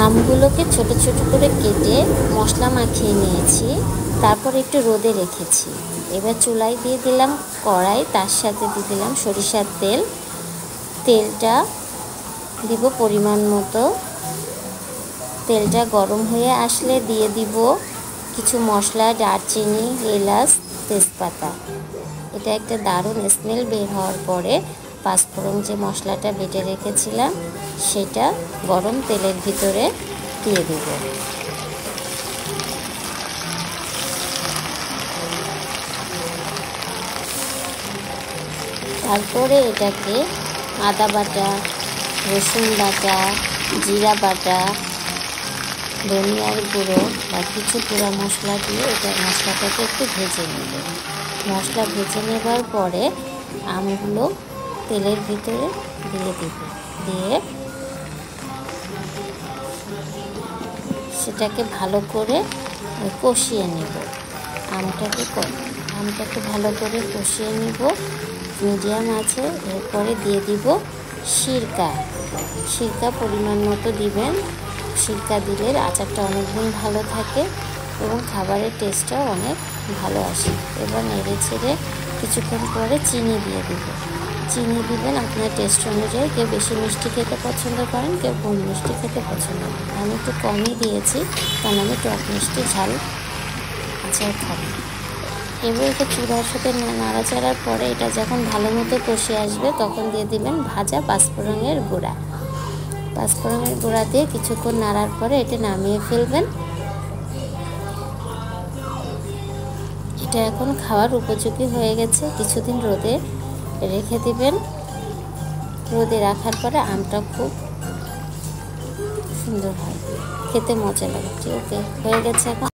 আমগুলোকে ছোট ছোট করে কেটে মশলা মাখিয়ে নিয়েছি, তারপর একটু রোদে রেখেছি। এবার চুলায় দিয়ে দিলাম কড়াই, তার সাথে দিয়ে দিলাম সরিষার তেল। তেলটা দিব পরিমাণ মতো। তেলটা গরম হয়ে আসলে দিয়ে দিব কিছু মশলা, দারচিনি, এলাচ, তেজপাতা। এটা একটা দারুণ স্মেল বের হওয়ার পরে পাঁচফোড়ন যে মশলাটা বেটে রেখেছিলাম সেটা গরম তেলের ভিতরে দিয়ে দেব। তারপরে এটাকে আদা বাটা, রসুন বাটা, জিরা বাটা, ধনিয়ার গুঁড়ো বা কিছু গুঁড়া মশলা দিয়ে এটা মশলাটাকে একটু ভেজে নেব। মশলা ভেজে নেবার পরে আমগুলো তেলের ভিতরে দিয়ে দেব, দিয়ে সেটাকে ভালো করে কষিয়ে নেব। আমটাকে ভালো করে কষিয়ে নেব মিডিয়াম আছে। এরপরে দিয়ে দিব সিরকা পরিমাণ মতো দিবেন। সিরকা দিলে আচারটা অনেকদিন ভালো থাকে এবং খাবারের টেস্টটাও অনেক ভালো আসে। এবার নেড়ে ছেড়ে কিছুক্ষণ পরে চিনি দিয়ে দেব। চিনি দিবেন আপনার টেস্ট অনুযায়ী। কেউ বেশি মিষ্টি খেতে পছন্দ করেন, কেউ কম মিষ্টি খেতে পছন্দ করেন। আমি একটু কমই দিয়েছি, কারণ আমি টক মিষ্টি ঝাল আচার খাবো। এবার এটা চুলার সাথে নাড়াচাড়ার পরে এটা যখন ভালো মতো কষে আসবে তখন দিয়ে দিবেন ভাজা পাঁচফোড়নের গুঁড়া। পাঁচফোড়নের গুঁড়া দিয়ে কিছুক্ষণ নাড়ার পরে এটা নামিয়ে ফেলবেন। এটা এখন খাওয়ার উপযোগী হয়ে গেছে। কিছুদিন রোদে রেখে দিবেন। রোদে রাখার পরে আমটা খুব সুন্দর হয়, খেতে মজা লাগে। ওকে, হয়ে গেছে এখন।